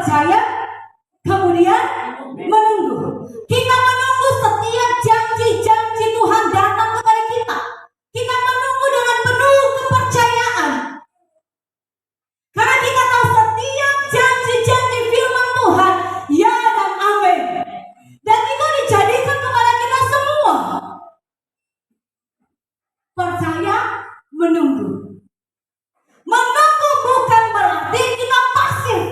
percaya, kemudian menunggu. Kita menunggu setiap janji-janji Tuhan datang kepada kita. Kita menunggu dengan penuh kepercayaan. Karena kita tahu setiap janji-janji firman Tuhan, ya dan amin. Dan itu dijadikan kepada kita semua. Percaya, menunggu. Menunggu bukan berarti kita pasif.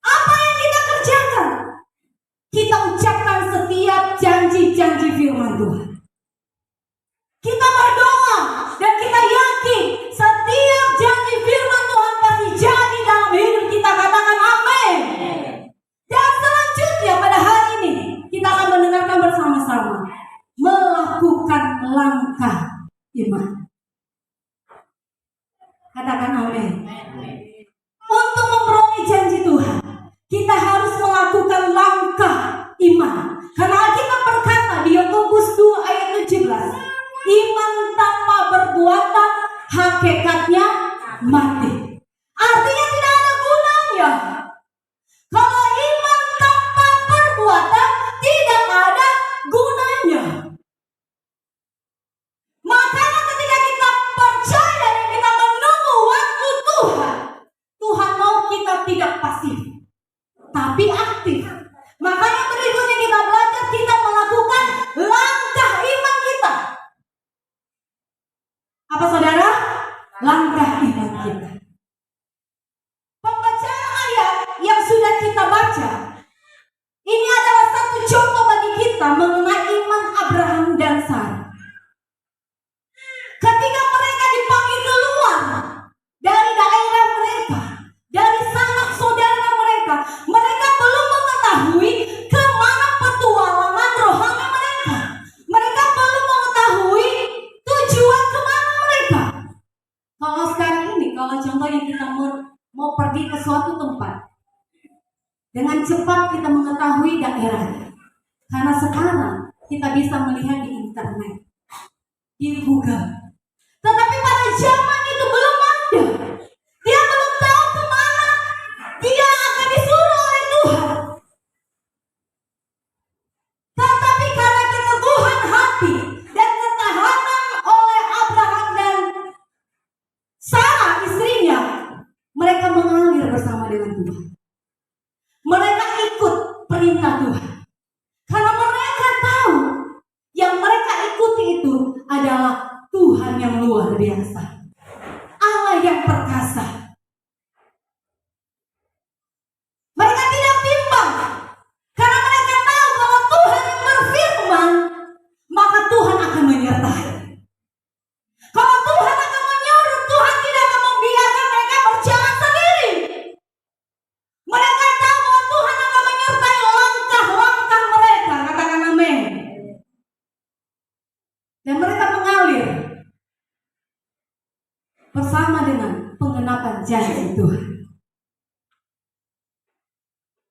Apa yang kita kerjakan? Kita ucapkan setiap janji-janji firman Tuhan. Kita berdoa dan kita yakin setiap janji firman Tuhan pasti jadi dalam hidup kita. Katakan amin. Dan selanjutnya pada hari ini kita akan mendengarkan bersama-sama melakukan langkah iman. Katakan amin. Untuk memperoleh janji Tuhan, kita harus melakukan langkah iman. Karena Alkitab berkata di Yakobus 2 ayat 17, iman tanpa perbuatan hakikatnya mati. Artinya tidak ada gunanya. Kalau iman tanpa perbuatan tidak ada gunanya. Makanya ketika kita percaya dan kita menunggu waktu Tuhan, Tuhan mau kita tidak pasif, tapi aktif. Makanya berikutnya kita belajar, kita melakukan langkah iman kita. Apa saudara? Langkah iman kita. Pembacaan ayat yang sudah kita baca, ini adalah satu contoh bagi kita mengenai iman Abraham dan Sarah. Ketika mereka dipanggil keluar dari daerah mereka, dari sanak saudara mereka, mereka belum mengetahui kemana petualangan rohani mereka. Mereka belum mengetahui tujuan kemana mereka. Kalau sekarang ini, kalau contohnya kita mau pergi ke suatu tempat, dengan cepat kita mengetahui daerahnya. Karena sekarang kita bisa melihat di internet, di Google. Tetapi pada zaman itu belum ada. Dia belum tahu kemana dia akan disuruh oleh Tuhan. Tetapi karena keteguhan hati dan ketahanan oleh Abraham dan Sarah istrinya, mereka mengalir bersama dengan Tuhan. Mereka ikut perintah Tuhan. Karena mereka tahu yang mereka ikuti itu adalah Tuhan yang luar biasa, Allah yang perkasa. Mereka tidak bimbang, karena mereka tahu kalau Tuhan yang berfirman, maka Tuhan akan menyertai. Kalau Tuhan akan menyuruh, Tuhan tidak akan membiarkan mereka berjalan sendiri. Mereka tahu bahwa Tuhan akan menyertai langkah-langkah mereka. Katakan amin. Dan mereka mengalir bersama dengan penggenapan janji Tuhan.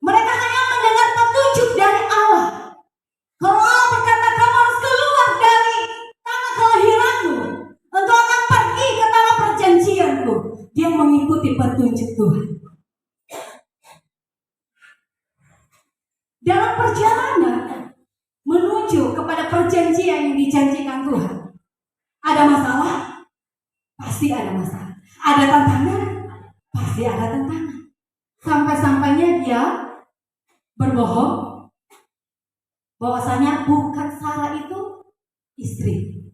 Mereka hanya mendengar petunjuk dari Allah. Kalau Allah berkata kamu harus keluar dari tanah kelahiranmu, engkau akan pergi ke tanah perjanjianku, dia mengikuti petunjuk Tuhan. Dalam perjalanan menuju kepada perjanjian yang dijanjikan Tuhan, ada masalah? Pasti ada masalah. Ada tantangan? Pasti ada tantangan. Sampai-sampainya dia berbohong bahwasanya bukan Sarah itu istri.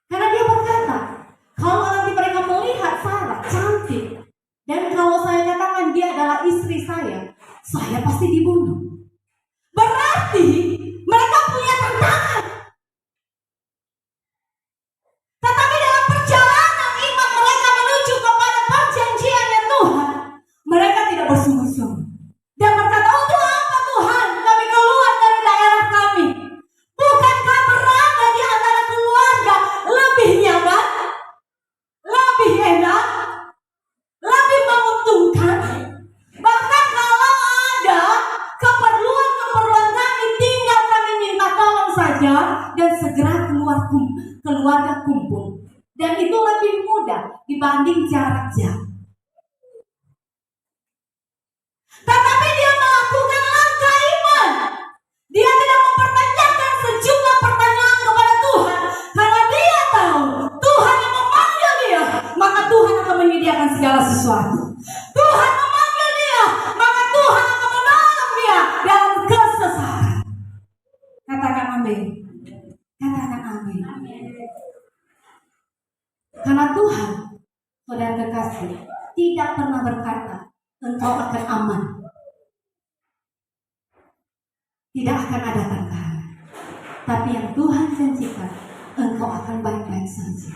Karena dia berkata, kalau nanti mereka melihat Sarah cantik, dan kalau saya katakan dia adalah istri saya pasti dibunuh. Berarti mereka punya tantangan. Tetapi dalam perjalanan iman mereka menuju kepada perjanjiannya Tuhan, mereka tidak bersungguh-sungguh dan berkata, untuk apa Tuhan kami keluar dari daerah kami? Bukankah berada di antara keluarga lebih nyaman, lebih enak, lebih menguntungkan? Bahkan kalau ada keperluan kami, tinggal kami minta tolong saja dan segera keluarga kumpul. Dan itu lebih mudah dibanding jarak jauh. Tetapi dia melakukan langkah iman. Dia tidak mempertanyakan sejumlah pertanyaan kepada Tuhan, karena dia tahu Tuhan yang memanggil dia, maka Tuhan akan menyediakan segala sesuatu. Tuhan memanggil dia, maka Tuhan akan menolong dia dalam kesesakan. Katakan amin. Katakan amin. Karena Tuhan, saudara kekasih, tidak pernah berkata engkau akan aman, tidak akan ada tantangan. Tapi yang Tuhan janjikan, engkau akan baik-baik saja.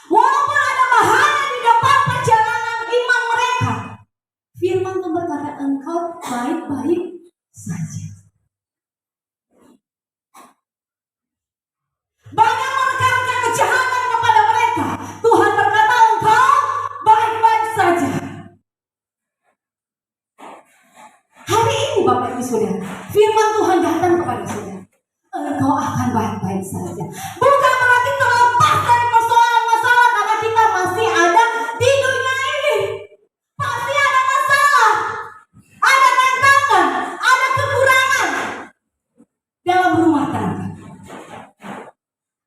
Walaupun ada bahaya di depan perjalanan iman mereka, firman Tuhan berkata engkau baik-baik saja. Banyak menekankan kejahatan kepada mereka, Tuhan berkata engkau baik-baik saja. Hari ini Bapak Ibu Saudara, firman Tuhan datang kepada saudara, engkau akan baik-baik saja. Bukan berarti terlepas dari persoalan-masalah, karena kita masih ada di dunia ini. Pasti ada masalah, ada tantangan, ada kekurangan dalam rumah tangga,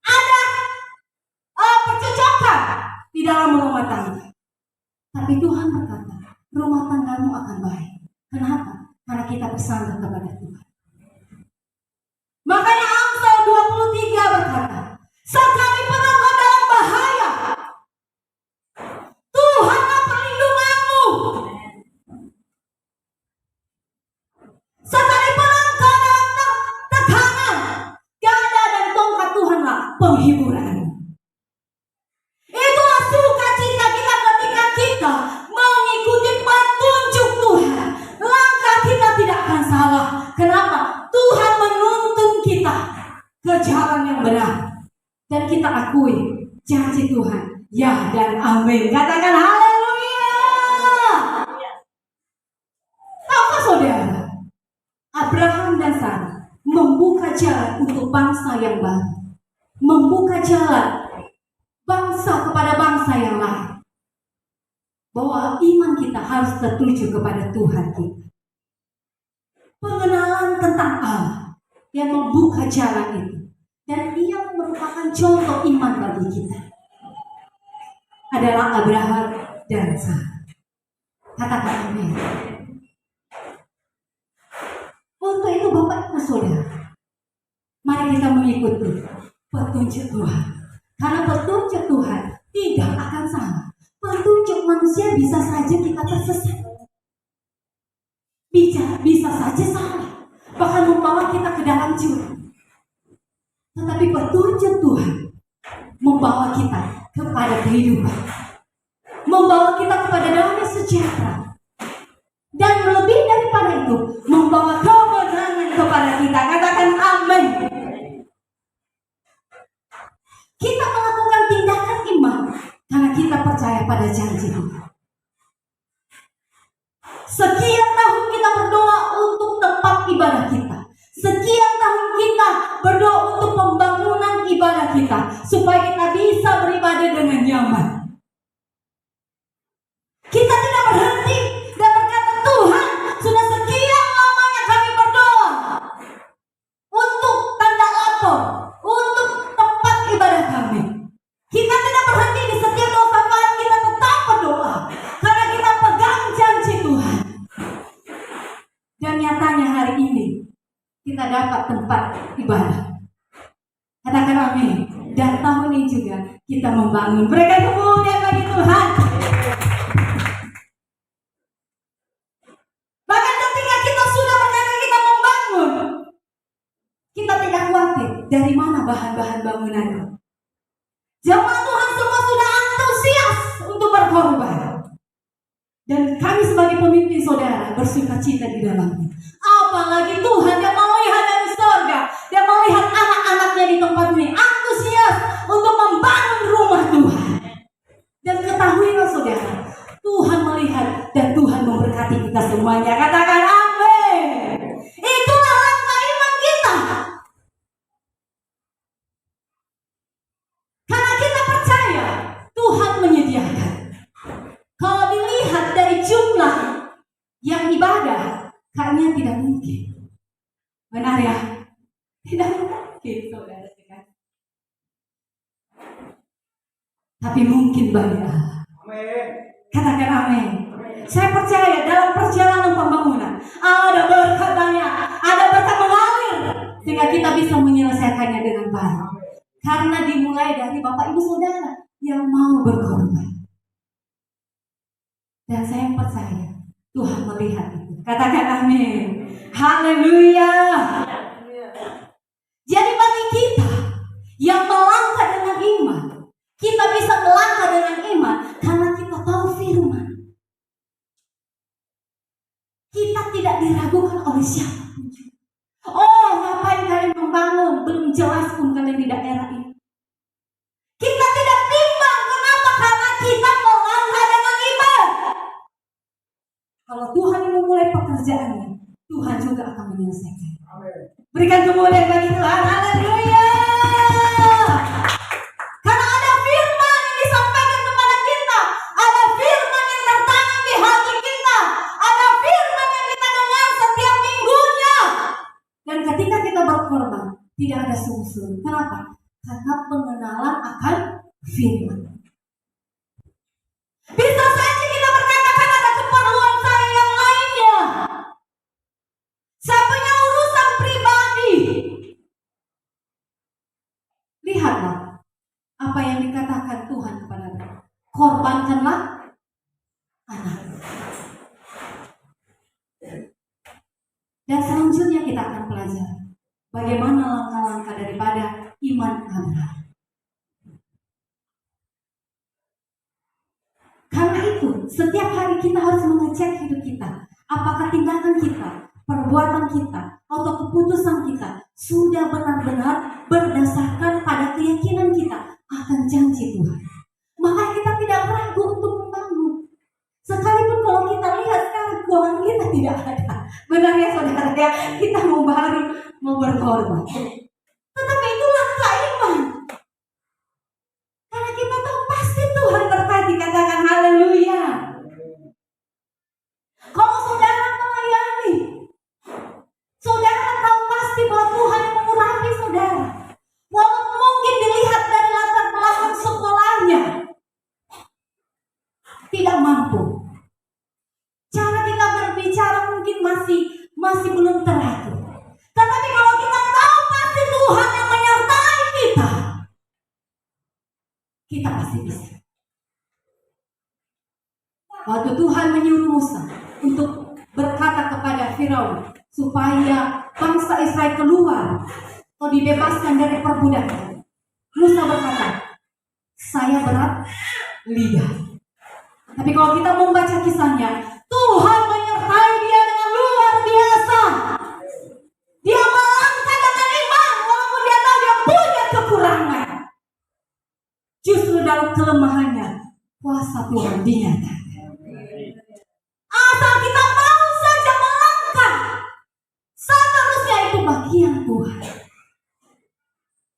ada percocokan di dalam rumah tangga. Tapi Tuhan berkata, rumah tanggamu akan baik. Kenapa? Karena kita bersandar kepada Tuhan. Makanya Amsal 23 berkata, sekalipun engkau dalam bahaya, Tuhanlah perlindunganmu. Sekalipun engkau dalam tekanan, gada dan tongkat Tuhanlah penghiburanmu. Itulah sukacita kita ketika kita mengikuti petunjuk Tuhan. Langkah kita tidak akan salah. Kenapa? Tuhan menuntun kita ke jalan yang benar. Dan kita akui janji Tuhan, ya dan amin. Katakan haleluya. Apa saudara? Abraham dan Sarah membuka jalan untuk bangsa yang baru. Membuka jalan bangsa kepada bangsa yang lain. Bahwa iman kita harus tertuju kepada Tuhan kita. Pengenalan tentang Allah yang membuka jalan itu, dan dia merupakan contoh iman bagi kita, adalah Abraham dan Sarah. Katakan amin. Untuk itu Bapak Ibu Saudara, mari kita mengikuti petunjuk Tuhan. Karena petunjuk Tuhan tidak akan salah. Petunjuk manusia bisa saja kita tersesat, bisa saja salah, bahkan membawa kita ke dalam jurang. Tetapi petunjuk Tuhan membawa kita kepada kehidupan, membawa kita kepada damai sejahtera, dan lebih daripada itu, membawa kemenangan kepada kita. Katakan amin. Kita melakukan tindakan iman karena kita percaya pada janji Tuhan. Sekian tahun kita berdoa untuk tempat ibadah kita. Sekian tahun kita berdoa untuk pembangunan ibadah kita, supaya kita bisa beribadah dengan nyaman. Kita tidak berhenti dan berkata, Tuhan, sudah sekian lamanya kami berdoa untuk tanda lapor, untuk tempat ibadah kami. Kita tidak berhenti di setiap doa kami, kita tetap berdoa karena kita pegang janji Tuhan. Dan nyatanya hari ini kita dapat tempat ibadah. Katakan amin. Dan tahun ini juga kita membangun. Berikan kemuliaan bagi Tuhan. Bahkan ketika kita sudah berkata kita membangun, kita tidak khawatir dari mana bahan-bahan bangunannya. Jemaat Tuhan semua sudah antusias untuk berkorban. Dan kami sebagai pemimpin saudara bersukacita di dalamnya. Apalagi Tuhan yang melihat dari surga, yang melihat anak-anaknya di tempat ini antusias untuk membangun rumah Tuhan. Dan ketahuilah saudara, Tuhan melihat dan Tuhan memberkati kita semuanya. Katakan amin. Itulah langkah iman kita. Karena kita percaya Tuhan menyediakan. Kalau dilihat dari jumlah yang Katanya tidak mungkin. Benar ya? Tidak mungkin, saudara sekalian. Tapi mungkin bagi Allah. Amin. Katakan amin. Saya percaya dalam perjalanan pembangunan ada berkat banyak, ada berkat mengalir sehingga kita bisa menyelesaikannya dengan baik. Karena dimulai dari Bapak Ibu Saudara yang mau berkorban. Dan saya percaya Tuhan melihat itu. Katakan amin. Haleluya. Jadi bagi kita yang melangkah dengan iman, kita bisa melangkah dengan iman karena kita tahu firman. Kita tidak diragukan oleh siapapun. Oh, ngapain kalian membangun? Belum jelas pun kalian di daerah ini. Kita tidak timbang. Kenapa? Karena kita melangkah dengan iman. Kalau Tuhan yang memulai pekerjaannya, Tuhan juga akan menyelesaikan. Berikan kemuliaan bagi Tuhan. Haleluya. Karena ada firman yang disampaikan kepada kita. Ada firman yang tertanam di hati kita. Ada firman yang kita dengar setiap minggunya. Dan ketika kita berkorban, tidak ada sungsul. Kenapa? Karena pengenalan akan firman. Bisa saja kita berkata kan ada keperluan saya yang lainnya. Saya punya urusan pribadi. Lihatlah apa yang dikatakan Tuhan kepada kita. Korbankanlah anak. Dan selanjutnya kita akan pelajari bagaimana langkah-langkah daripada iman Abraham. Karena itu, setiap hari kita harus mengecek hidup kita. Apakah tindakan kita, perbuatan kita, atau keputusan kita sudah benar-benar berdasarkan pada keyakinan kita akan janji Tuhan. Maka kita tidak ragu untuk membangun. Sekalipun kalau kita lihat sekarang keuangan kita tidak ada. Benar ya saudara ya, kita mau berkorban. Tetapi itulah iman. Karena kita tahu pasti Tuhan berkati, katakan haleluya. Kalau saudara melayani, saudara tahu pasti bahwa Tuhan yang mengurapi saudara. Walaupun mungkin dilihat dari latar belakang sekolahnya tidak mampu. Cara kita berbicara mungkin masih belum teratur. Tetapi kalau kita tahu pasti Tuhan yang menyertai kita pasti bisa. Waktu Tuhan menyuruh Musa untuk berkata kepada Firaun supaya bangsa Israel keluar atau dibebaskan dari perbudakan, Musa berkata, saya berat lidah. Tapi kalau kita membaca kisahnya, Tuhan menyertai dia dengan luar biasa. Dia melangkah dengan iman walaupun dia tahu dia punya kekurangan. Justru dalam kelemahannya, kuasa Tuhan dinyatakan. Asal kita mau saja melangkah, seterusnya itu bagian Tuhan.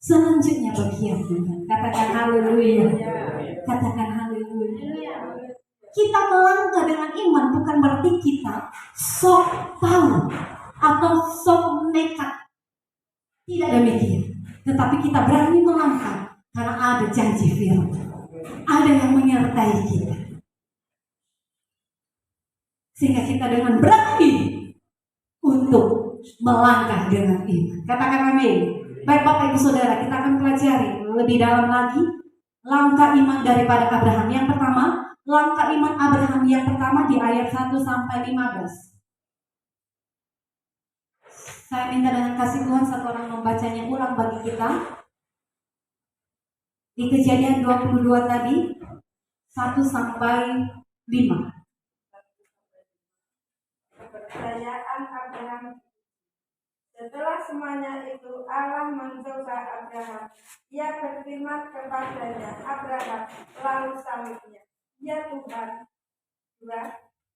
Selanjutnya bagian Tuhan. Katakan haleluya. Katakan haleluya. Kita melangkah dengan iman bukan berarti kita sok tahu atau sok nekat. Tidak demikian. Tetapi kita berani melangkah karena ada janji firman. Ada yang menyertai kita. Sehingga kita dengan berani untuk melangkah dengan iman. Katakan amin. Baik Bapak Ibu Saudara, kita akan pelajari lebih dalam lagi langkah iman daripada Abraham. Yang pertama, langkah iman Abraham yang pertama di ayat 1 sampai 15. Saya minta dengan kasih Tuhan satu orang membacanya ulang bagi kita. Di Kejadian 22 tadi 1 sampai 5. Kepercayaan Abraham. Setelah semuanya itu Allah mencoba Abraham. Ia berfirman kepadanya, Abraham, lalu sahutnya, ya Tuhan. 2.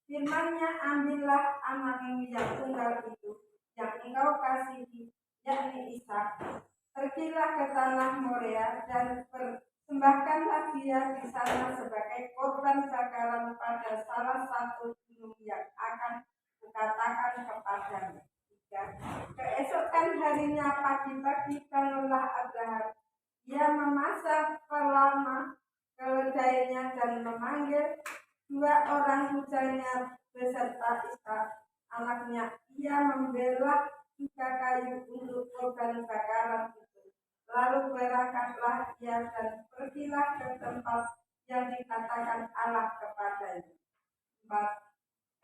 Firman-Nya, ambillah anakmu yang tunggal itu, yang engkau kasihi, yakni Ishak. Pergilah ke tanah Moria dan persembahkanlah dia di sana sebagai korban bakaran pada salah satu gunung yang akan kukatakan kepadamu. Keesokan harinya pagi-pagi bangunlah Abraham. Ia memasang pelana keledainya dan memanggil 2 orang bujangnya beserta Ishak anaknya. Ia membelah 3 kayu untuk korban bakaran itu. Lalu berangkatlah ia dan pergilah ke tempat yang dikatakan Allah kepadanya. 4.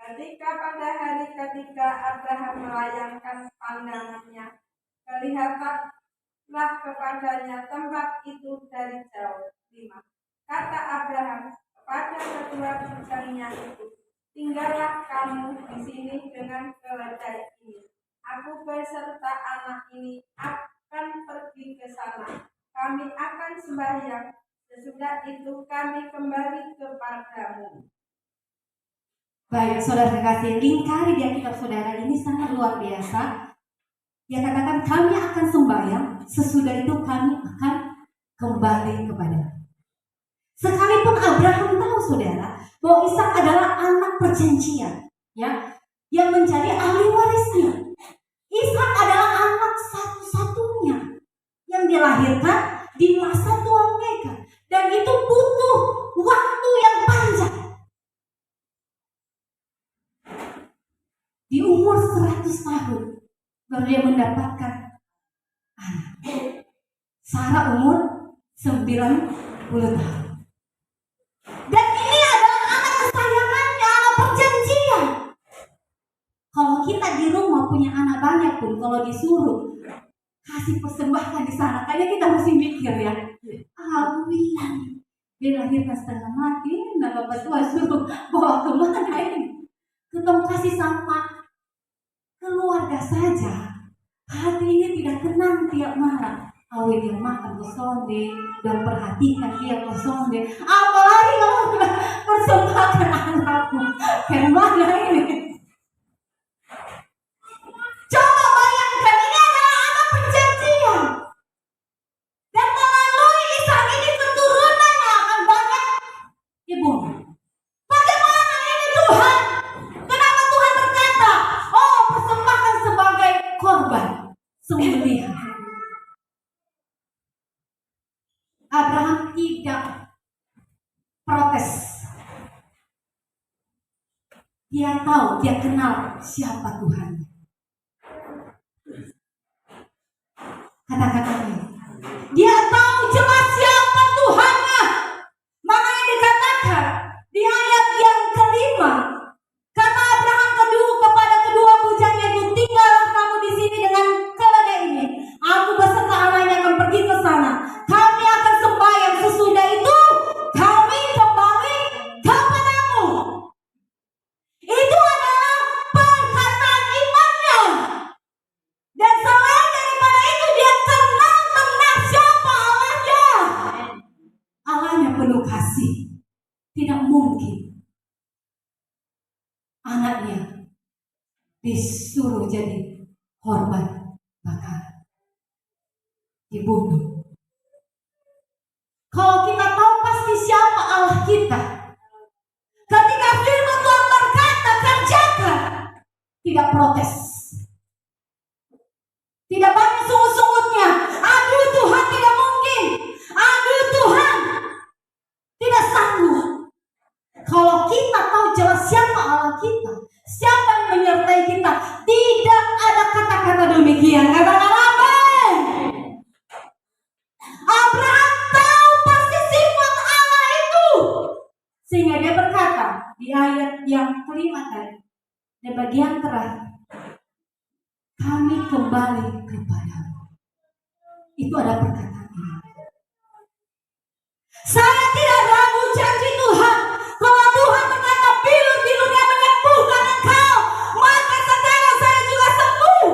Ketika pada hari ketiga Abraham melayangkan pandangannya, kelihatanlah kepadanya tempat itu dari jauh. 5. Kata Abraham kepada kedua bujangnya itu, tinggallah kamu di sini dengan keledai ini. Aku beserta anak ini akan pergi ke sana. Kami akan sembahyang. Sesudah itu kami kembali kepadamu. Baik, saudara kasih, lingkari di Alkitab saudara ini sangat luar biasa. Dia katakan kami akan sembahyang, sesudah itu kami akan kembali kepada. Sekalipun Abraham tahu saudara bahwa Ishak adalah anak perjanjian, ya, yang menjadi ahli warisnya. Ishak adalah anak satu-satunya yang dilahirkan di masa tua mereka, dan itu butuh waktu yang panjang. Di umur 100 tahun baru dia mendapatkan anak. Sarah umur 90 tahun. Dan ini adalah anak kesayangannya, anak perjanjian. Kalau kita di rumah punya anak banyak pun, kalau disuruh kasih persembahan di sana, kayaknya kita mesti mikir ya. Awi, dia lahirkan setengah mati, nah bapak tua suruh bawa kemana ini? Ketemu kasih sama keluarga saja, hati ini tidak tenang tiap malam. Awi dia makan kosonde dan perhatikan dia kosonde. Apalagi kalau sudah persembahkan anakmu, kemana ini? Coba bayangkan, ini adalah anak perjanjian, dan melalui Ishak ini keturunannya akan banyak dibunuh. Bagaimana ini Tuhan? Kenapa Tuhan berkata, oh persembahkan sebagai korban sembelihan? Abraham tidak protes. Dia tahu, dia kenal siapa Tuhan. Kata-kata ini, dia tahu jelas siapa Tuhannya. Makanya dikatakan di ayat yang kelima, kata Abraham kepada kedua bujangnya itu, tinggallah kamu di sini dengan keledai ini. Aku beserta anaknya akan pergi ke sana. Kami akan sembahyang, sesudah itu kami kembali kepadamu. Itu adalah perkataan imannya. Dan selain daripada itu, dia kenal benar siapa Allahnya. Allahnya penuh kasih. Tidak mungkin anaknya disuruh jadi korban bakar, dibunuh. Kalau kita tahu pasti siapa Allah kita, ketika firman Tuhan berkata kerjakan, tidak protes, tidak banyak sungut-sungutnya. Aduh Tuhan, tidak mungkin. Aduh Tuhan, tidak sanggup. Kalau kita tahu jelas siapa Allah kita, siapa yang menyertai kita, tidak ada kata-kata demikian. Katakan amin. Abraham tahu pasti sifat Allah itu, sehingga dia berkata di ayat yang kelima tadi, di bagian terakhir, kami kembali kepadamu. Itu ada perkataan ini. Saya tidak ragu janji Tuhan. Kalau Tuhan berkata bilur-bilurnya menyembuhkan engkau, maka sekarang saya juga sembuh.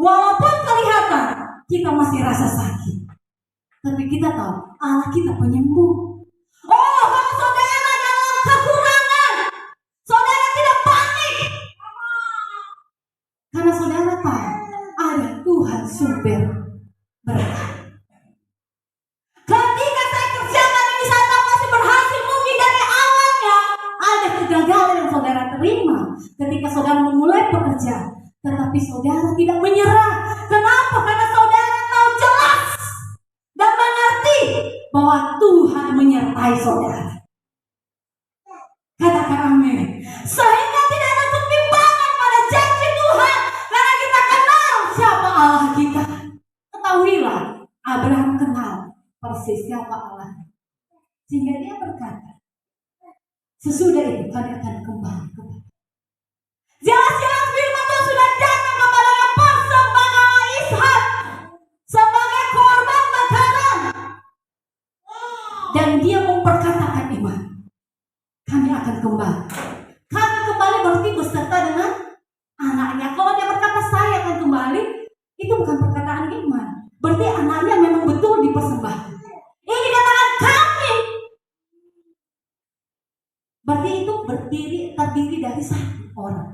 Walaupun kelihatan kita masih rasa sakit, tapi kita tahu Allah kita penyembuh. Oh, kalau saudara dalam kekurangan, saudara tidak panik, karena saudara tahu ada Tuhan sumber berkah. Ketika saya kerjakan ini, saya tahu masih berhasil, mungkin dari awalnya ada kegagalan yang saudara terima. Ketika saudara memulai bekerja. Tetapi saudara tidak menyerah. Kenapa? Karena saudara tahu jelas dan mengerti bahwa Tuhan menyertai saudara. Katakan amin. Sehingga tidak ada ketimpangan pada janji Tuhan. Karena kita kenal siapa Allah kita. Ketahuilah, Abraham kenal persis siapa Allah. Sehingga dia berkata, sesudah itu kami akan kembali. Jelas-jelas firman Tuhan sudah datang kepadanya, persembahkanlah Ishak sebagai korban makanan. Dan dia memperkatakan iman. Kami akan kembali. Kami kembali berarti beserta dengan anaknya. Kalau dia berkata saya akan kembali, itu bukan perkataan iman. Berarti anaknya memang betul dipersembahkan. Ini dikatakan kami. Berarti itu terdiri dari satu orang.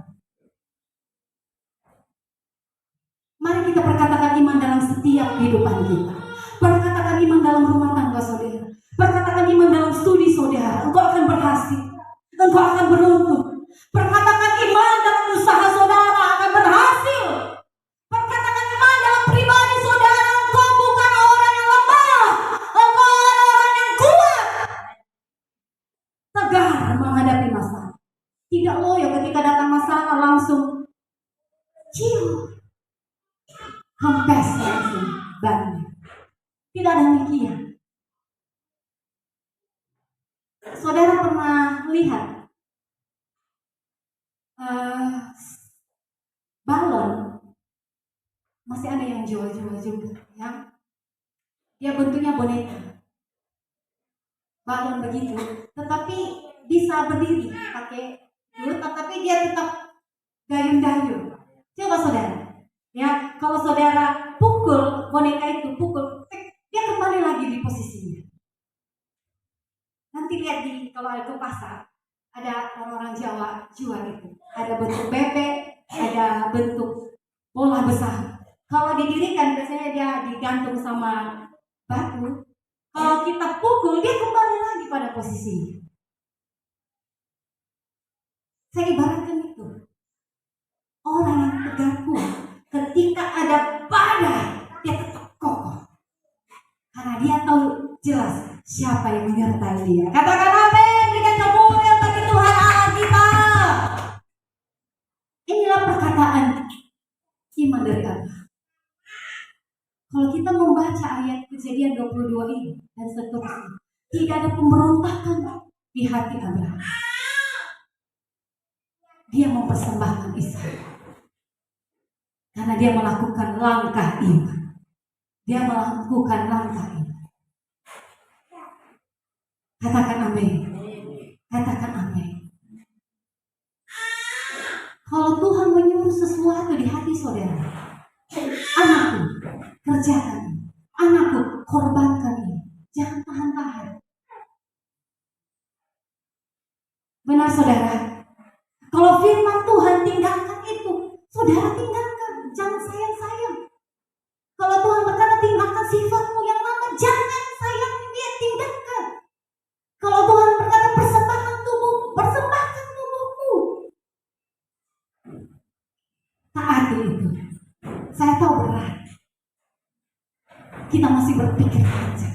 Mari kita perkatakan iman dalam setiap kehidupan kita. Perkatakan iman dalam rumah tangga saudara. Perkatakan iman dalam studi saudara. Engkau akan berhasil. Engkau akan beruntung. Perkatakan iman dalam usaha saudara akan berhasil. Perkatakan iman dalam pribadi saudara. Engkau bukan orang yang lemah. Engkau adalah orang yang kuat. Tegar menghadapi masalah. Tidak loyo ketika datang masalah langsung cium. Hempes langsung bangun. Tidak ada demikian. Saudara pernah lihat balon? Masih ada yang jual-jual juga, ya? Dia bentuknya boneka, balon begitu, tetapi bisa berdiri pakai dulu, tetapi dia tetap gayung-gayung. Coba saudara, ya, kalau saudara pukul boneka itu, dia kembali lagi di posisinya. Nanti lihat kalau ada ke pasar, ada orang-orang Jawa jual itu. Ada bentuk bebek, ada bentuk bola besar. Kalau didirikan biasanya dia digantung sama batu. Kalau kita pukul, dia kembali lagi pada posisinya. Saya ibaratkan itu. Orang yang tegar kuat, ketika ada badai, dia tetap kokoh. Karena dia tahu jelas siapa yang menyertai dia. Katakan amin. Berikan kemuliaan bagi Tuhan Allah kita. Inilah perkataan iman dari Allah. Kalau kita membaca ayat Kejadian 22 ini dan seterusnya, tidak ada pemberontakan di hati Abraham. Dia mempersembahkan Ishak karena dia melakukan langkah iman. Dia melakukan langkah iman. Katakan amin. Katakan amin. Kalau Tuhan menyuruh sesuatu di hati saudara, anakku, kerjakan. Anakku, korbankan ini. Jangan tahan-tahan. Benar saudara? Kalau firman Tuhan tinggalkan itu, saudara tinggalkan. Jangan sayang-sayang. Kalau Tuhan berkata tinggalkan sifatmu yang lama, jangan sayang dia, tinggalkan. Kalau Tuhan berkata persembahkan tubuhmu, persembahkan tubuhmu. Taati itu. Saya tahu berat. Kita masih berpikir saja.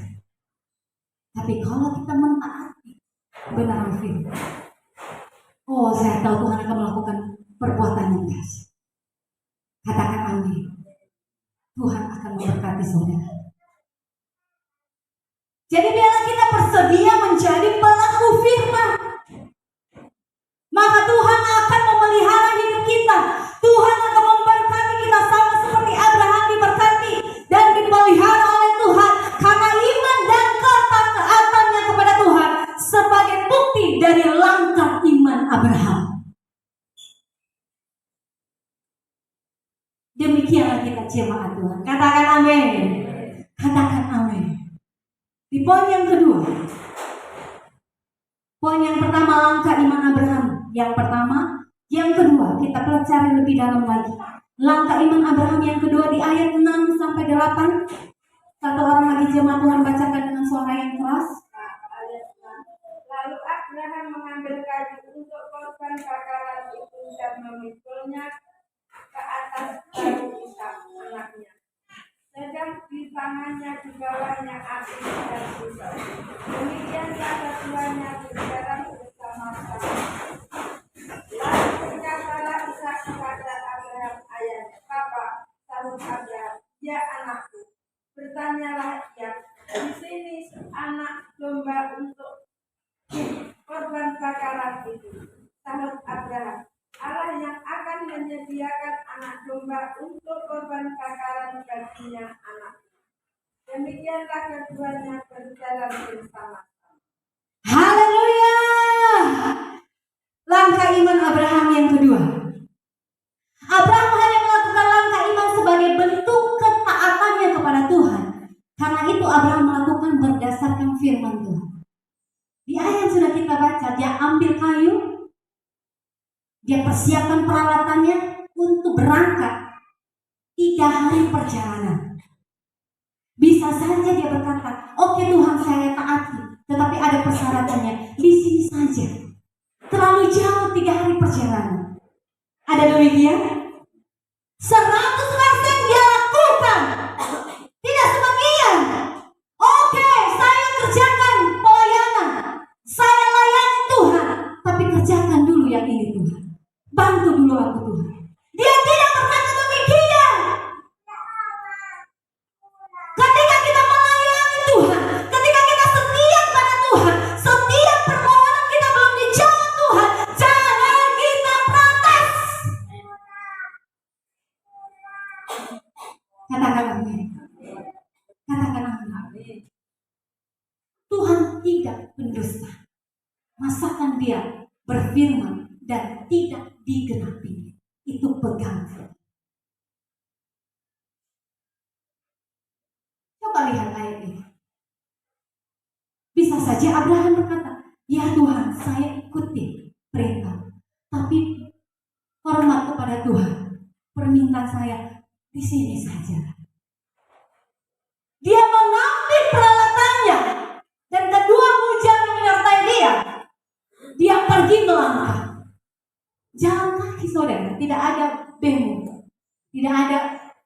Tapi kalau kita mentaati benar firman, oh saya tahu Tuhan akan melakukan perbuatan yang dahsyat. Katakan amin. Tuhan akan memberkati saudara. Jadi biarlah kita bersedia menjadi pelaku firman. Maka Tuhan akan memelihara hidup kita. Tuhan akan memberkati kita sama seperti Abraham diberkati dan dipelihara oleh Tuhan. Karena iman dan ketaatannya kepada Tuhan sebagai bukti dari langkah iman Abraham. Demikianlah kita jemaat Tuhan. Katakan amin. Katakan amin. Di poin yang kedua. Poin yang pertama langkah iman Abraham. Yang pertama. Yang kedua kita pelajari lebih dalam lagi. Langkah iman Abraham yang kedua di ayat 6 sampai 8. Satu orang lagi jemaat Tuhan bacakan dengan suara yang keras. Lalu Abraham mengambil kayu untuk korban bakaran itu dan memikulnya api dan susah. Demikianlah keduanya berjalan bersama-sama. Lalu berkatalah Ishak kepada Abraham ayahnya, "Bapa," sahut Abraham, "Ya anakku." Bertanyalah ia, "Di sini anak domba untuk korban bakaran itu." Sahut Abraham, "Allah yang akan menyediakan anak domba untuk korban bakaran baginya anak." Demikianlah keduanya berjalan bersama. Haleluya. Langkah iman Abraham yang kedua. Abraham hanya melakukan langkah iman sebagai bentuk ketaatannya kepada Tuhan. Karena itu Abraham melakukan berdasarkan firman Tuhan. Di ayat yang sudah kita baca, dia ambil kayu, dia persiapkan peralatannya untuk berangkat 3 hari perjalanan. Bisa saja dia berkata, "Oke Tuhan, saya taati, tetapi ada persyaratannya, di sini saja." Terlalu jauh 3 hari perjalanan. Ada demikian? 100% dia lakukan. Tidak sebagian. Oke, saya kerjakan pelayanan. Saya layani Tuhan. Tapi kerjakan dulu yang ini Tuhan. Bantu dulu aku Tuhan. Dia tidak berkata demikian. Ketika kita melayani Tuhan, ketika kita setia pada Tuhan, setiap permohonan kita belum dijawab Tuhan, jangan kita protes. Katakan amin. Katakan amin. Tuhan tidak pendusta. Masakan dia berfirman dan tidak digenapi. Itu pegang. Coba lihat ayat ini. Bisa saja Abraham berkata, "Ya Tuhan, saya ikuti perintah. Tapi hormat kepada Tuhan. Permintaan saya di sini saja." Dia mengambil peralatannya dan kedua hujan yang menyertai dia. Dia pergi melangkah. Jalan kaki saudara, tidak ada bemo, tidak ada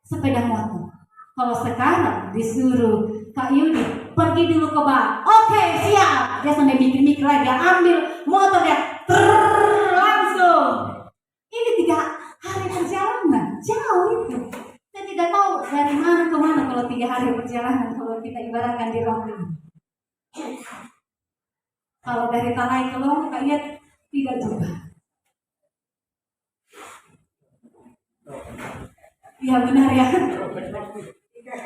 sepeda motor. Kalau sekarang disuruh Kak Yudi pergi dulu ke bar, oke siap. Dia sampai mikir-mikir lagi, dia ambil motor dia, langsung. Ini 3 hari perjalanan, jauh itu. Saya tidak tahu dari mana ke mana kalau 3 hari perjalanan, kalau kita ibaratkan di roti. Kalau dari Tanai ke Lombok kayaknya tidak juga. Iya benar ya.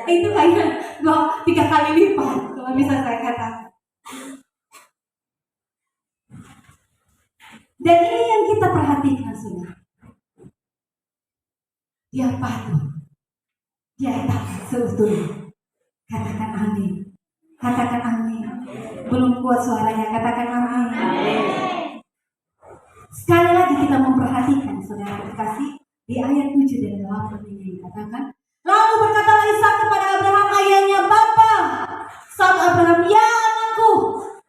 Itu kayaknya 3 kali lipat kalau bisa saya katakan. Dan ini yang kita perhatikan sudah. Dia patuh. Dia taat seutuhnya. Katakan amin. Katakan amin. Belum kuat suaranya. Katakan amin. Sekali lagi kita memperhatikan saudara kekasih di ayat 7 dan 8 ini dikatakan, "Lalu berkatalah Ishak kepada Abraham ayahnya, Bapa." Saat Abraham, "Ya anakku."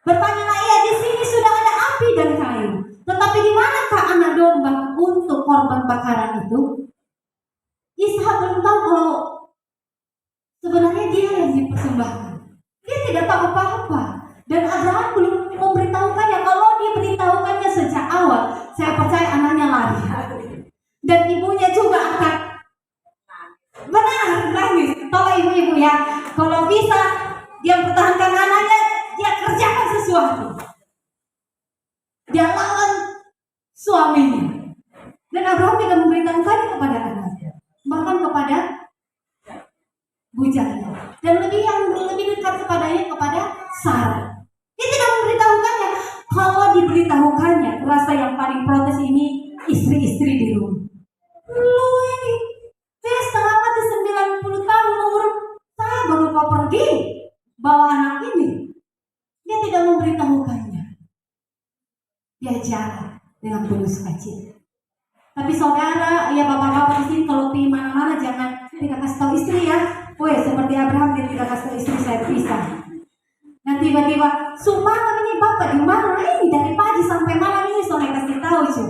Bertanyalah ia, "Di sini sudah ada api dan kayu, tetapi di manakah anak domba untuk korban bakaran itu?" Ishak belum tahu kalau sebenarnya dia yang dipersembahkan. Dia tidak tahu apa-apa. Dan Abraham belum memberitahukannya. Kalau dia beritahukannya sejak awal, saya percaya anaknya lari. Dan ibunya juga akan benar nangis. Kalau ibu-ibu ya, kalau bisa dia pertahankan anaknya, dia kerjakan sesuatu. Dia lawan suaminya. Dan Abraham tidak memberitahukannya kepada anaknya, bahkan kepada bujangnya. Dan lebih dekat kepadanya, kepada Sarah. Dia tidak memberitahukannya. Kalau diberitahukannya, rasa yang paling protes ini istri-istri di rumah. Lu ini, saya setengah mati 90 tahun umur saya baru kau pergi bawa anak ini. Dia tidak memberitahukannya. Dia jalan dengan penuh sukacita. Tapi saudara, ya bapak-bapak di sini kalau pergi mana-mana jangan tidak kasih tahu istri ya. Weh, seperti Abraham dia tidak kasih tahu istri saya pisah. Nah tiba-tiba, malam ini bapak di mana? Ini dari pagi sampai malam ini saya kasih tahu cuy.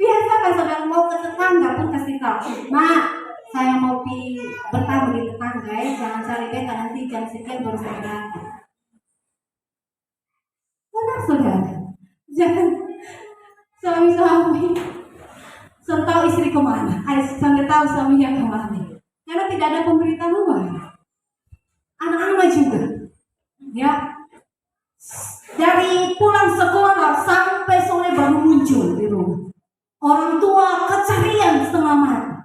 Biasa kan saudara mau ke tetangga pun kasih tahu, "Mak, Saya mau bertamu di tetangga ya, jangan cari beta nanti jam sekian baru saya datang. Benar saudara, jangan suami-suami tahu istri kemana, sampai tahu suaminya kemana. Karena tidak ada pemberitahuan. Anak-anak juga, ya, dari pulang sekolah sampai sore baru muncul di rumah. Orang tua kecarian setengah mati.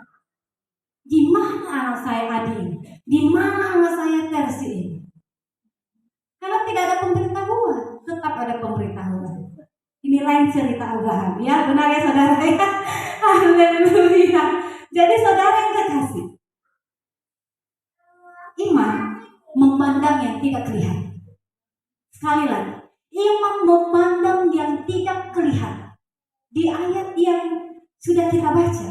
Di mana anak saya Adi? Di mana anak saya Tersi ini? Karena tidak ada pemberitahuan, tetap ada pemberitahuan. Ini lain cerita Abraham, ya benar ya saudara ya. Haleluya. Jadi saudara yang kekasih, iman memandang yang tidak kelihatan. Sekali lagi, iman memandang yang tidak kelihatan. Di ayat yang sudah kita baca,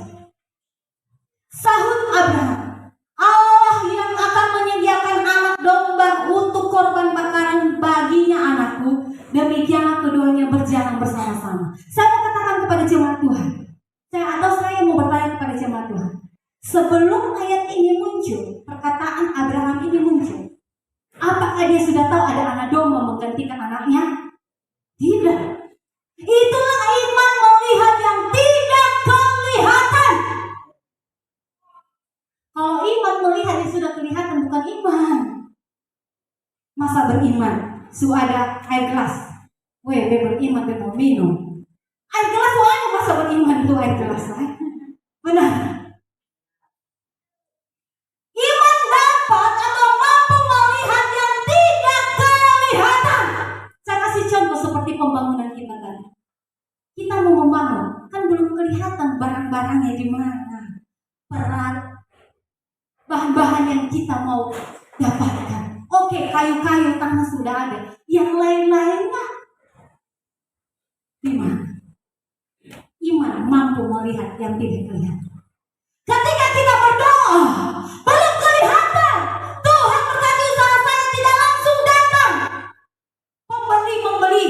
sahut Abraham, Allah yang akan menyediakan anak domba untuk korban bakaran baginya anakku, demikianlah keduanya berjalan bersama-sama. Saya mau katakan kepada jemaat Tuhan, saya mau bertanya kepada jemaat Tuhan, sebelum ayat ini muncul, perkataan Abraham ini muncul, apakah dia sudah tahu ada anak domba menggantikan anaknya? Tidak. Itulah iman melihat yang tidak kelihatan. Kalau iman melihat yang sudah kelihatan bukan iman. Masa beriman? Ada air gelas. Beriman mau minum. Air gelas ada masa beriman itu air gelas. Benar. Iman dapat atau mampu melihat yang tidak kelihatan. Saya kasih contoh seperti pembangunan kita tadi. Kita mau membangun, kan belum kelihatan barang-barangnya di mana. Peran bahan-bahan yang kita mau dapatkan. Oke, kayu-kayu tanah sudah ada. Yang lain-lainnya di mana? Iman mampu melihat yang tidak kelihatan. Ketika kita berdoa, belum kelihatan. Tuhan berkati usaha saya tidak langsung datang. Pembeli membeli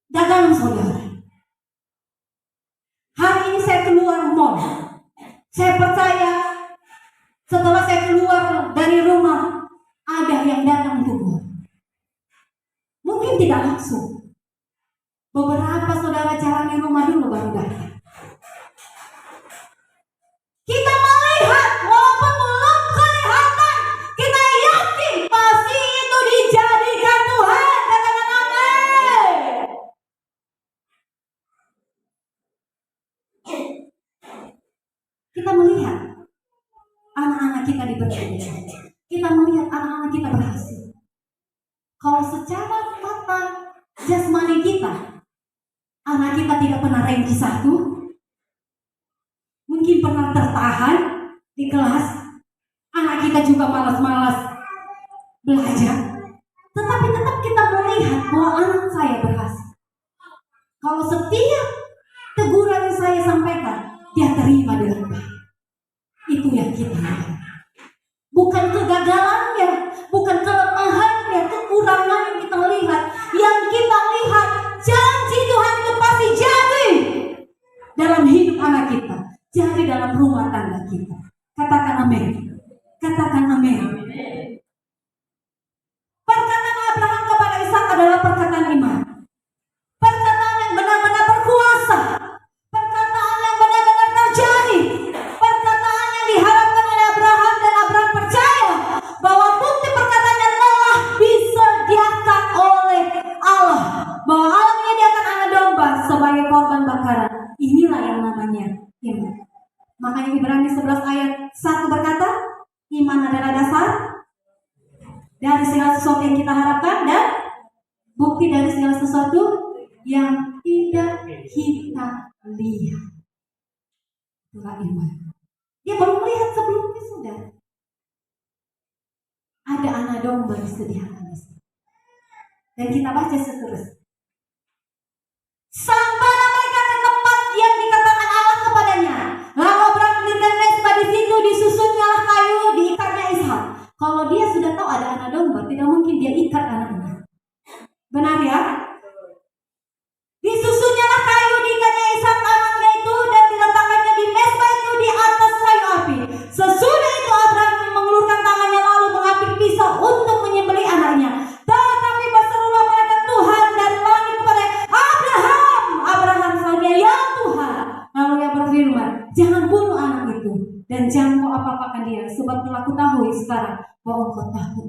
dagangan saudara. Hari ini saya keluar mall. Saya percaya setelah saya keluar dari rumah, ada yang datang untuk mungkin tidak langsung. Beberapa saudara jalani rumah dulu baru datang. Kita melihat walaupun belum kelihatan, kita yakin pasti itu dijadikan Tuhan. Katakan amin. Kita melihat anak-anak kita diberkati. Kita melihat anak-anak kita berhasil. Kalau secara mata jasmani kita, anak kita tidak pernah ranking 1, mungkin pernah tertahan di kelas, anak kita juga malas-malas belajar, tetapi tetap kita melihat bahwa anak saya berhasil. Kalau setiap teguran yang saya sampaikan, dia terima dengan baik. Itu yang kita lihat. Bukan kegagalannya, bukan kelemahannya, kekurangan yang kita lihat. Yang kita lihat, janji Tuhan itu pasti jadi dalam hidup anak kita, jadi dalam rumah tangga kita. Katakan amin. Katakan amin. Perkataan Abraham kepada Ishak adalah perkataan iman. Perkataan yang benar-benar berkuasa. Perkataan yang benar-benar terjadi. Perkataan yang diharapkan oleh Abraham, dan Abraham percaya bahwa bukti perkataannya telah disediakan oleh Allah. Bahwa Allah menyediakan anak domba sebagai korban bakaran. Inilah yang namanya iman. Makanya Ibrani 11 ayat 1 berkata, iman adalah dasar dari segala sesuatu yang kita harapkan dan bukti dari segala sesuatu yang tidak kita lihat. Itulah iman. Dia baru melihat sebelumnya sudah ada anak domba disediakan. Dan kita baca seterusnya. Sampailah mereka ke tempat yang dikatakan Allah kepadanya. Lalu Abraham mendirikan mezbah di situ, disusunnyalah kayu, diikatnya Ishak. Kalau dia sudah tahu ada anak domba, tidak mungkin dia ikat anaknya. Benar ya? Disusunnyalah kayu, diikatnya Ishak anaknya itu, dan diletakkannya di mezbah itu di atas kayu api. Sesudah sekarang bahwa engkau takut.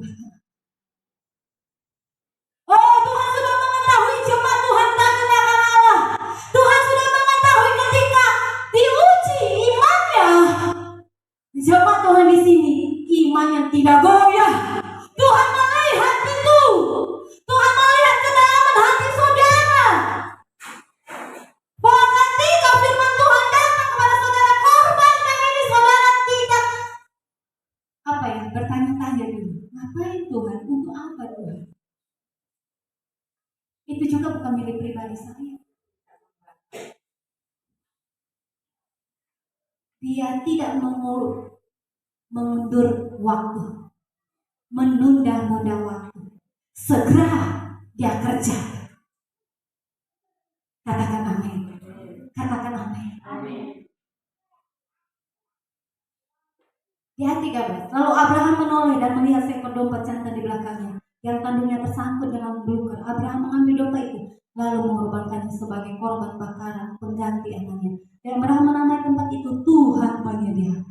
Oh, Tuhan sudah mengetahui jemaat Tuhan takut akan Allah. Tuhan sudah mengetahui ketika diuji imannya. Jemaat Tuhan di sini imannya tidak goyah. Tuhan melihat itu. Tuhan melihat kedalaman hati saudara. Bahwa ketika firman Tuhan datang kepada saudara, korbankan ini, saudara tidak bertanya-tanya dulu. Ngapain Tuhan? Untuk apa Tuhan? Itu juga bukan milik pribadi saya. Dia tidak mengundur waktu, menunda-nunda waktu. Segera dia kerja. Katakan amin. Katakan amin. Di ayat 13, lalu Abraham menoleh dan melihat seekor domba jantan di belakangnya, yang tanduknya tersangkut dalam belukar. Abraham mengambil domba itu, lalu mengorbankannya sebagai korban bakaran pengganti anaknya. Dan Abraham menamai tempat itu Tuhan menyediakan.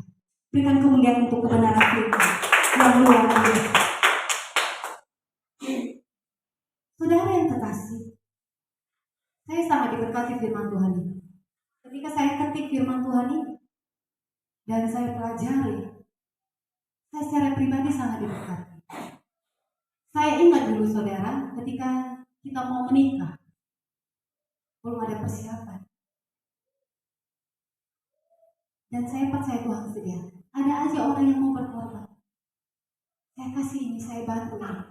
Berikan kemuliaan untuk kebenaran firman yang luar biasa. Saudara yang terkasih, saya sangat diberkati firman Tuhan ini. Ketika saya ketik firman Tuhan ini dan saya pelajari, saya secara pribadi sangat diberkati. Saya ingat dulu saudara, ketika kita mau menikah, belum ada persiapan. Dan saya percaya Tuhan sedia. Ada aja orang yang mau berkorban. Saya kasih ini, saya bantu ini.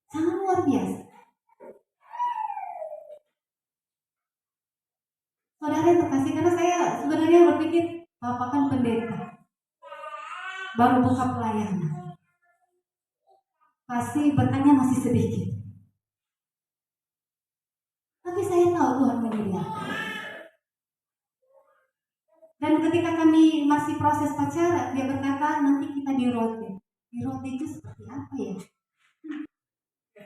Sangat luar biasa. Saudara yang terkasih, karena saya sebenarnya berpikir, Bapak kan pendeta, baru buka pelayanan, pasti bertanya masih sedikit. Tapi saya tahu Tuhan menyediakan. Dan ketika kami masih proses pacaran, dia berkata nanti kita di roti. Di roti itu seperti apa ya?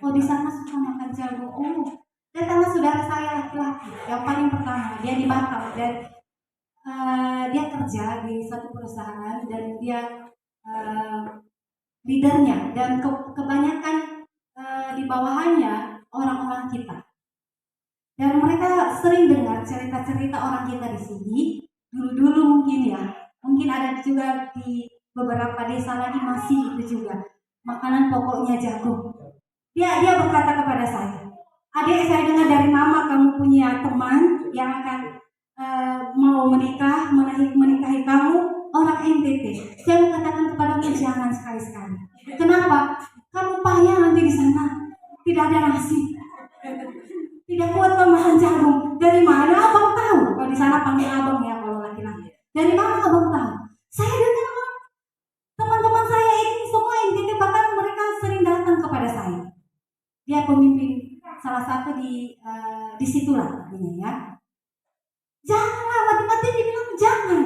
Oh, di sana suka makan jagung. Oh, datanglah saudara saya laki-laki yang paling pertama, dia di Batam dan dia kerja di satu perusahaan dan dia leadernya dan kebanyakan di bawahannya orang-orang kita. Dan mereka sering dengar cerita-cerita orang kita di sini. Dulu-dulu mungkin ada juga di beberapa desa lagi masih itu juga. Makanan pokoknya jagung. Dia berkata kepada saya, adik, saya dengar dari mama kamu punya teman yang akan mau menikahi kamu orang NTT. Saya mau katakan kepadamu jangan sekali-sekali. Kenapa? Kamu payah nanti di sana. Tidak ada nasi. Tidak kuat makan jagung. Dari mana abang tahu? Kalau di sana panggil abang ya kalau laki-laki. Dari mana abang tahu? Saya dengar teman-teman saya ini semua NTT, bahkan mereka sering datang kepada saya. Dia pemimpin salah satu di situlah artinya ya. Janganlah, mati-mati dibilang jangan.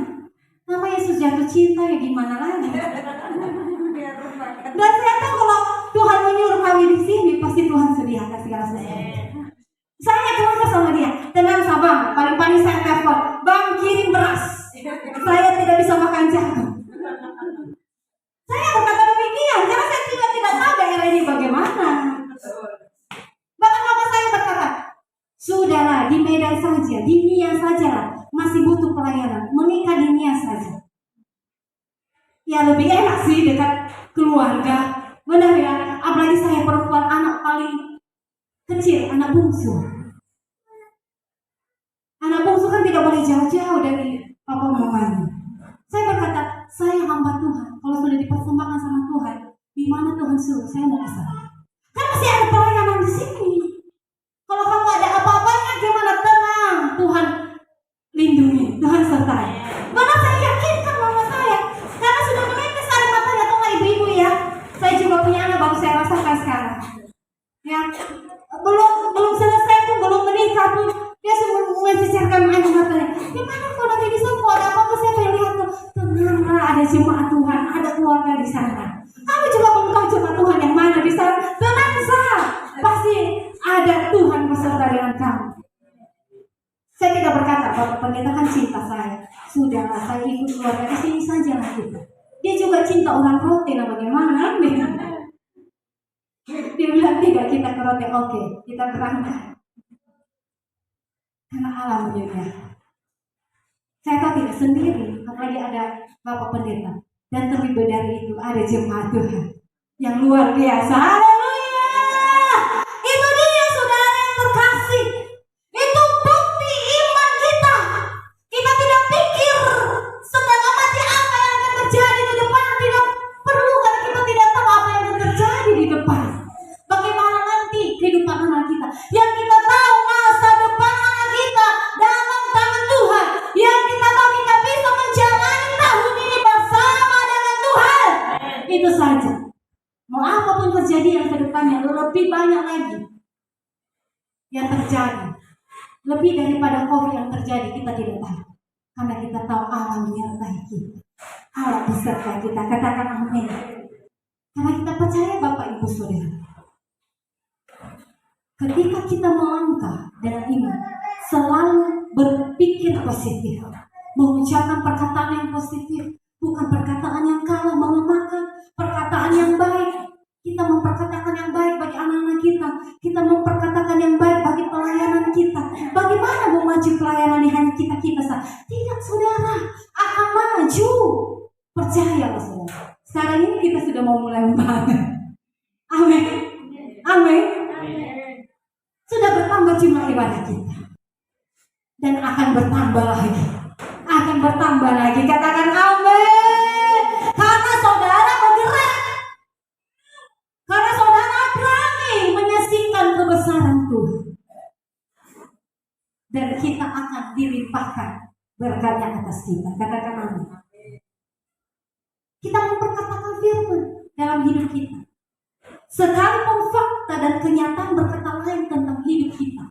Nama Yesus jatuh cinta ya gimana lagi? Dan saya tahu kalau Tuhan menyuruh kami di sini pasti Tuhan sediakan segala sesuatu. Saya keluar sama dia, tenang Bang, paling-paling saya telepon, Bang kirim beras. Saya tidak bisa makan jagung. Saya berkata demikian karena saya tidak tahu daerah ini bagaimana. Bahkan mama saya berkata, sudahlah di Medan saja, di Nia saja lah, masih butuh pelayanan, menikah di Nia saja. Ya lebih enak sih dekat keluarga, benar ya. Apalagi saya perempuan, anak paling kecil, anak bungsu. Anak bungsu kan tidak boleh jauh-jauh dari papa mamanya. Saya berkata, saya hamba Tuhan. Kalau sudah dipersembahkan sama Tuhan, di mana Tuhan suruh, saya mau ke sana. Kan masih ada pelayanan di sini. Kalau kamu ada apa-apanya, gimana? Tenang, Tuhan lindungi, Tuhan sertai. Mana saya yakinkan mama saya, karena sudah menetes air matanya, atau nggak ibu-ibu ya? Saya juga punya anak, baru saya rasakan sekarang. Ya, belum selesai pun, belum menikah pun, dia semua mencecerkan air matanya. Gimana kalau nanti di sana ada apa-apa, siapa yang lihat tuh? Tenanglah, ada jemaat Tuhan, ada keluarga di sana. Kamu juga belum tahu jemaat Tuhan yang mana di sana. Tenang sah, pasti ada Tuhan beserta dengan kamu. Saya tidak berkata bahwa pendeta kan cinta saya. Sudahlah, saya ikut keluarga di sini saja lah kita. Dia juga cinta orang roti, nah bagaimana? Dia bilang tidak, kita ke roti, oke, kita berangkat. Karena Allah menjaga. Saya tahu tidak sendiri, apalagi ada Bapak Pendeta. Dan terlebih dari itu ada jemaat Tuhan yang luar biasa. Haleluya! Itu dia saudara yang terkasih. Itu bukti iman kita. Kita tidak pikir setengah mati apa yang akan terjadi di depan. Tidak perlu, karena kita tidak tahu apa yang akan terjadi di depan. Bagaimana nanti kehidupan anak kita? Yang kita tahu masa depan anak kita dalam tangan Tuhan. Yang kita tahu kita bisa menjalani tahun ini bersama dengan Tuhan. Itu saja. Mau apapun terjadi yang ke depannya, lebih banyak lagi yang terjadi. Lebih daripada COVID yang terjadi, kita tidak tahu. Karena kita tahu Allah menyertai kita. Allah beserta kita. Katakan amin. Karena kita percaya Bapak Ibu Saudara. Ketika kita melangkah dengan iman, selalu berpikir positif, mengucapkan perkataan yang positif, bukan perkataan yang kalah, melemahkan, perkataan yang baik. Kita memperkatakan yang baik bagi anak-anak kita. Kita memperkatakan yang baik bagi pelayanan kita. Bagaimana mau maju pelayanan ini hanya kita saja? Tidak, saudara, akan maju. Percaya, saudara. Sekarang ini kita sudah mau mulai membangun. Amin. Amin. Sudah bertambah jumlah ibadah kita. Dan akan bertambah lagi. Akan bertambah lagi. Katakan amin. Karena saudara bergerak. Karena saudara berani menyaksikan kebesaran Tuhan. Dan kita akan dilimpahkan berkatnya atas kita. Katakan amin. Kita memperkatakan firman dalam hidup kita. Sekalipun fakta dan kenyataan berkata lain tentang hidup kita.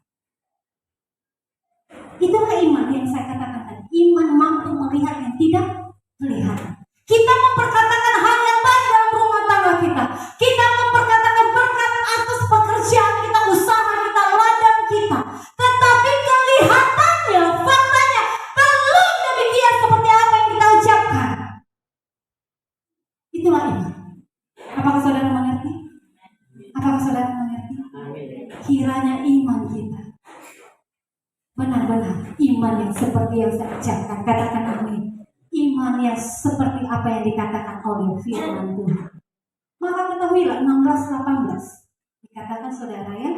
Itulah iman yang saya katakan tadi. Iman mampu melihat yang tidak kelihatan. Kita memperkatakan hal yang baik dalam rumah tangga kita. Kita memperkatakan berkat atas pekerjaan kita, usaha kita, ladang kita. Tetapi kelihatannya, faktanya belum demikian seperti apa yang kita ucapkan. Itulah iman. Apakah saudara mengerti? Apakah saudara mengerti? Kiranya iman kita benar-benar iman yang seperti yang saya ucapkan. Katakan amin. Iman yang seperti apa yang dikatakan oleh firman Tuhan. Maka ketahuilah 16:18 dikatakan saudara ya.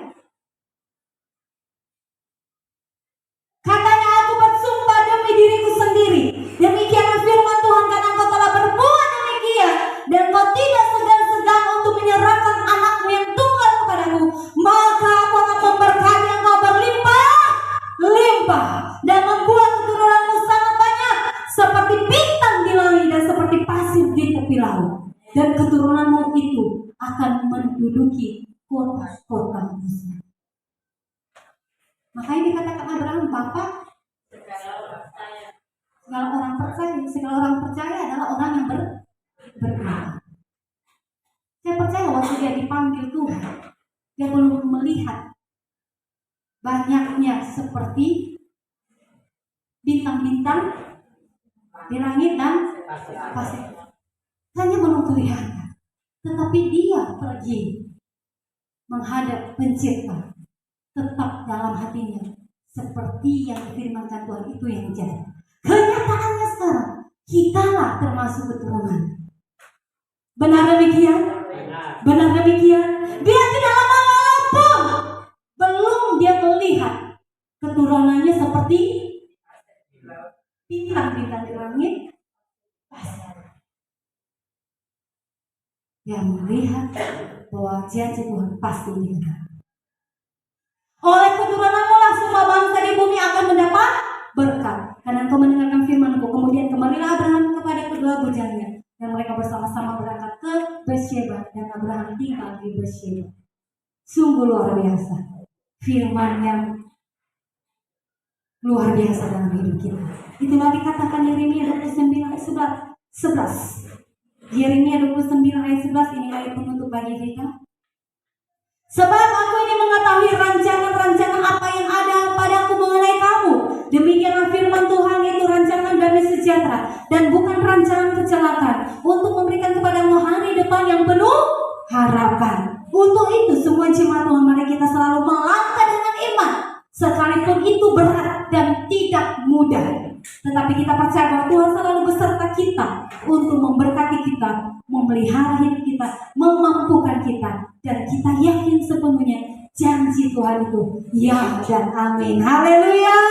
Katanya aku bersumpah demi diriku sendiri. Demikianlah firman Tuhan, karena engkau telah berbuat demikian dan kau tidak segan-segan untuk menyerahkan anakmu yang tunggal kepadaku, maka aku akan memberkati engkau berlimpah dan membuat keturunanmu sangat banyak seperti bintang di langit dan seperti pasir di tepi laut, dan keturunanmu itu akan menduduki kota-kota musuh. Makanya dikatakan Abraham, Bapak segala orang percaya. Segala orang percaya adalah orang yang beriman. Saya percaya waktu dia dipanggil Tuhan, dia belum melihat banyaknya seperti bintang-bintang di langit dan pasir. Hanya belum kelihatan. Tetapi dia pergi menghadap Pencipta. Tetap dalam hatinya seperti yang difirmankan Tuhan, itu yang jadi. Kenyataannya sekarang kitalah termasuk keturunan. Benar demikian? Benar demikian? Dia tidak lama-lama pun belum dia melihat keturunannya seperti bintang-bintang di langit. Dia melihat bahwa janji Tuhan pasti benar. Oleh keturunanmu lah semua bangsa di bumi akan mendapat berkat, karena engkau mendengarkan firman-Ku. Kemudian kembalilah Abraham kepada kedua bujannya, dan mereka bersama-sama berangkat ke Beersheba, dan Abraham tinggal di Beersheba. Sungguh luar biasa, firman yang luar biasa dalam hidup kita. Itulah dikatakan Yeremia 29 ayat 11. Yeremia 29 ayat 11, ini ayat penutup bagi kita. Sebab aku ini mengetahui rancangan-rancangan apa yang ada padaku mengenai kamu. Demikianlah firman Tuhan, itu rancangan damai sejahtera dan bukan rancangan perjalanan, untuk memberikan kepadamu hari depan yang penuh harapan. Untuk itu semua jemaat Tuhan, mari kita selalu melangkah dengan iman, sekalipun itu berat dan tidak mudah. Tetapi kita percaya bahwa Tuhan selalu beserta kita untuk memberkati kita, memelihara hidup kita, memampukan kita, dan kita yakin sepenuhnya janji Tuhan itu ya dan amin. Haleluya.